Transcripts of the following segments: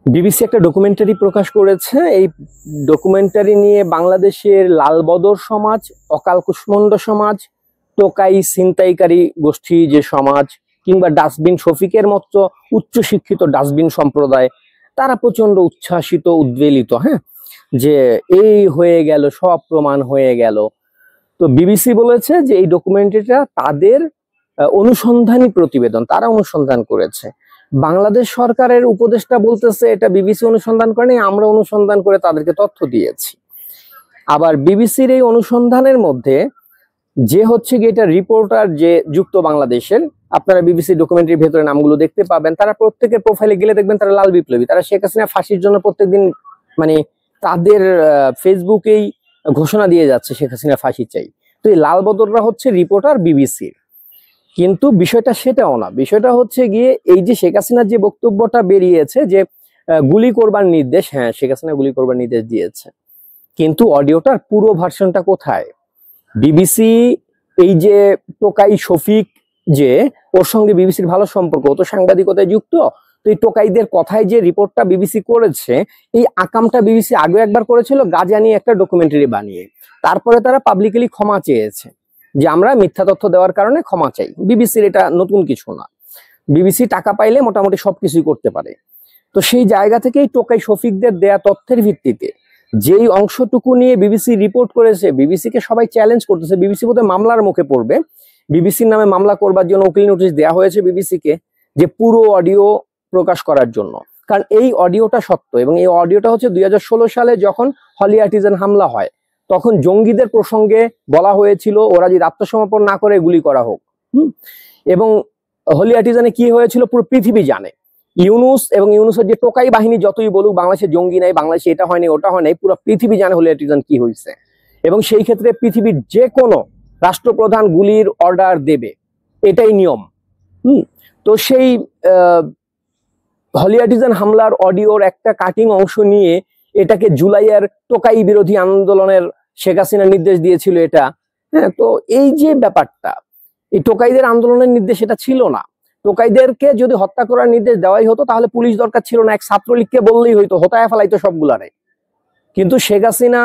BBC একটা documentary প্রকাশ করেছে। এই ডকুমেন্টারি নিয়ে বাংলাদেশের লালবদর সমাজ, অকাল কুষ্মণ্ড সমাজ, টোকাই ছিনতাইকারী গোষ্ঠী যে সমাজ, কিংবা ডাস্টবিন শফিকের মতো উচ্চশিক্ষিত ডাস্টবিন সম্প্রদায়, তারা প্রচন্ড উচ্ছ্বাসিত, উদ্বেলিত। হ্যাঁ, যে এই হয়ে গেল, সব প্রমাণ হয়ে গেল। তো বিবিসি বলেছে যে এই ডকুমেন্টারিটা তাদের অনুসন্ধানী প্রতিবেদন, তারা অনুসন্ধান করেছে। বাংলাদেশ সরকারের উপদেষ্টা বলতেছে এটা বিবিসি অনুসন্ধান করেনি, আমরা অনুসন্ধান করে তাদেরকে তথ্য দিয়েছি। আবার বিবিসির এই অনুসন্ধানের মধ্যে যে হচ্ছে কি এটা রিপোর্টার যে যুক্ত বাংলাদেশের, আপনারা বিবিসি ডকুমেন্টারির ভেতরে নামগুলো দেখতে পাবেন, তারা প্রত্যেকের প্রোফাইলে গেলে দেখবেন তারা লাল বিপ্লবী, তারা শেখ হাসিনা ফাঁসির জন্য প্রত্যেকদিন মানে তাদের ফেসবুকেই ঘোষণা দিয়ে যাচ্ছে শেখ হাসিনা ফাঁসি চাই। তো এই লাল বদররা হচ্ছে রিপোর্টার বিবিসির। কিন্তু বিষয়টা সেটাও না, বিষয়টা হচ্ছে গিয়ে এই যে শেখ হাসিনার যে বক্তব্যটা বেরিয়েছে যে গুলি করবার নির্দেশ, হ্যাঁ শেখ হাসিনা গুলি করবার নির্দেশ দিয়েছে, কিন্তু অডিওটার পুরো ভার্সনটা কোথায়? বিবিসি এই যে টোকাই শফিক, যে ওর সঙ্গে বিবিসির ভালো সম্পর্ক, ও তো সাংবাদিকতায় যুক্ত, তো এই টোকাইদের কথায় যে রিপোর্টটা বিবিসি করেছে, এই আকামটা বিবিসি আগে একবার করেছিল গাজা নিয়ে একটা ডকুমেন্টারি বানিয়ে, তারপরে তারা পাবলিকলি ক্ষমা চেয়েছে যে আমরা মিথ্যা তথ্য দেওয়ার কারণে ক্ষমা চাই। বিবিসির এটা নতুন কিছু না, বিবিসি টাকা পাইলে মোটামুটি সবকিছুই করতে পারে। তো সেই জায়গা থেকেই টোকাই শফিকদের দেয়া তথ্যের ভিত্তিতে যেই অংশটুকু নিয়ে বিবিসি রিপোর্ট করেছে, বিবিসিকে সবাই চ্যালেঞ্জ করতেছে। বিবিসি বোধহয় মামলার মুখে পড়বে, বিবিসির নামে মামলা করবার জন্য উকিল নোটিশ দেওয়া হয়েছে বিবিসিকে, যে পুরো অডিও প্রকাশ করার জন্য। কারণ এই অডিওটা সত্য, এবং এই অডিওটা হচ্ছে 2016 সালে যখন হলি আর্টিজান হামলা হয়, তখন জঙ্গিদের প্রসঙ্গে বলা হয়েছিল ওরা যদি আত্মসমর্পণ না করে গুলি করা হোক। এবং হলি আর্টিজানে কি হয়েছিল পুরো পৃথিবী জানে। ইউনুস এবং ইউনুসের যে টোকাই বাহিনী যতই বলুক বাংলাদেশে জঙ্গি নাই, বাংলাদেশে এটা হয়নি ওটা হয় নাই, পুরো পৃথিবী জানে হলি আর্টিজান কি হয়েছে। এবং সেই ক্ষেত্রে পৃথিবীর যে কোনো রাষ্ট্রপ্রধান গুলির অর্ডার দেবে, এটাই নিয়ম। তো সেই হলি আর্টিজান হামলার অডিওর একটা কাটিং অংশ নিয়ে এটাকে জুলাইয়ের টোকাই বিরোধী আন্দোলনের শেখ হাসিনা নির্দেশ দিয়েছিল এটা। হ্যাঁ, তো এই যে ব্যাপারটা, এই টোকাইদের আন্দোলনের নির্দেশ এটা ছিল না। টোকাইদেরকে যদি হত্যা করার নির্দেশ দেওয়াই হতো তাহলে পুলিশ দরকার ছিল না, এক ছাত্রলীগকে বললেই হইতো, হতায় ফেলাইতো সবগুলারে। কিন্তু শেখ হাসিনা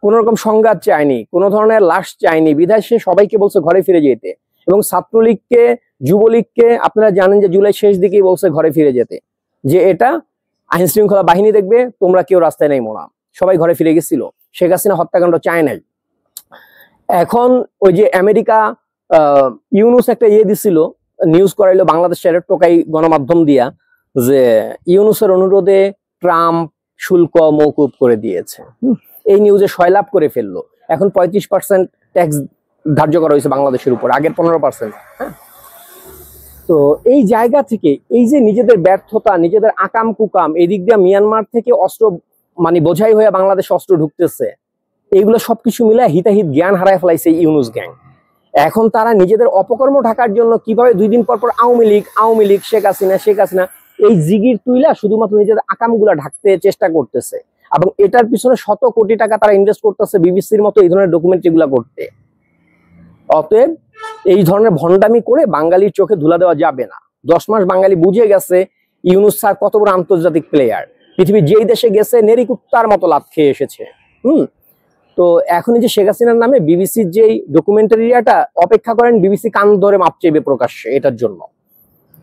কোন রকম সংঘাত চায়নি, কোন ধরনের লাশ চায়নি, বিধায় সে সবাইকে বলছে ঘরে ফিরে যেতে। এবং ছাত্রলীগকে, যুবলীগকে আপনারা জানেন যে জুলাই শেষ দিকেই বলছে ঘরে ফিরে যেতে, যে এটা আইন শৃঙ্খলা বাহিনী দেখবে, তোমরা কেউ রাস্তায় নেই মোনা, সবাই ঘরে ফিরে গেছিল। শেখ হাসিনা হত্যাকাণ্ড চায় নাই। এখন ওই যে আমেরিকা ইউনুস একটা দিছিল, নিউজ করাইলো বাংলাদেশের টোকাই গণমাধ্যম দিয়া, যে ইউনুসের অনুরোধে ট্রাম্প শুল্ক মওকুফ করে দিয়েছে। এই নিউজে সয়লাভ করে ফেললো। এখন 35% ট্যাক্স ধার্য করা হয়েছে বাংলাদেশের উপর, আগের 15%। হ্যাঁ, তো এই জায়গা থেকে এই যে নিজেদের ব্যর্থতা, নিজেদের আকাম কুকাম, এই দিক দিয়ে মিয়ানমার থেকে অস্ত্র মানে বোঝাই হয়ে বাংলাদেশ অস্ত্র ঢুকতেছে, এইগুলো সবকিছু মিলে হিতাহিত জ্ঞান হারায় ফেলাইছে ইউনুস গ্যাং। এখন তারা নিজেদের অপকর্ম ঢাকার জন্য কিভাবে 2 দিন পর পর আওয়ামী লীগ, শেখ হাসিনা এই জিগির তুইলা শুধুমাত্র নিজেদের আকামগুলা ঢাকতে চেষ্টা করতেছে। এবং এটার পিছনে শত কোটি টাকা তারা ইনভেস্ট করতেছে বিবিসির মতো এই ধরনের ডকুমেন্টারি গুলা করতে। অতএব এই ধরনের ভণ্ডামি করে বাঙালির চোখে ধুলা দেওয়া যাবে না। 10 মাস বাঙালি বুঝে গেছে ইউনুস স্যার কত বড় আন্তর্জাতিক প্লেয়ার, পৃথিবীর যেই দেশে গেছে নেরিকুত্তার মতো লাভ খেয়ে এসেছে। তো এখন এই যে শেখ হাসিনার নামে বিবিসির যে ডকুমেন্টারিটা, অপেক্ষা করেন বিবিসি কান ধরে মাপ চেয়ে প্রকাশ্যে এটার জন্য।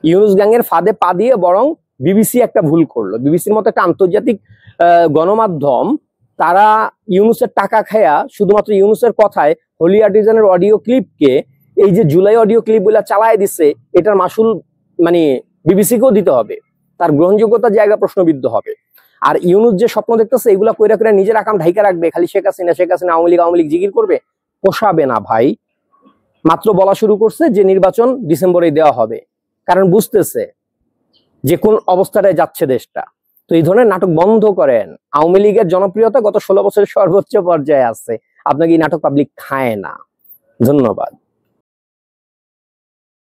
ইউনুস গ্যাংয়ের ফাঁদে পা দিয়ে বরং বিবিসি একটা ভুল করলো। বিবিসির মতো একটা আন্তর্জাতিক গণমাধ্যম, তারা ইউনুসের টাকা খায়া শুধুমাত্র ইউনুসের কথায় হলি আর্টিজানের অডিও ক্লিপকে, এই যে জুলাই অডিও ক্লিপ গুলা চালায় দিচ্ছে, এটার মাসুল মানে বিবিসিকেও দিতে হবে, তার গ্রহণযোগ্যতার জায়গা প্রশ্নবিদ্ধ হবে। আর ইউনুস যে স্বপ্ন দেখতেছে এগুলা কইরা কইরা নিজের আকাম ঢাইকা রাখবে, খালি শেখ হাসিনা আওয়ামী লীগ জিগির করবে, পোষাবে না ভাই। মাত্র বলা শুরু করছে যে নির্বাচন ডিসেম্বরে দেওয়া হবে, কারণ বুঝতেছে যে কোন অবস্থাটায় যাচ্ছে দেশটা। তো এই ধরনের নাটক বন্ধ করেন। আওয়ামী লীগের জনপ্রিয়তা গত 16 বছরের সর্বোচ্চ পর্যায়ে আছে, আপনাকে এই নাটক পাবলিক খায় না। ধন্যবাদ।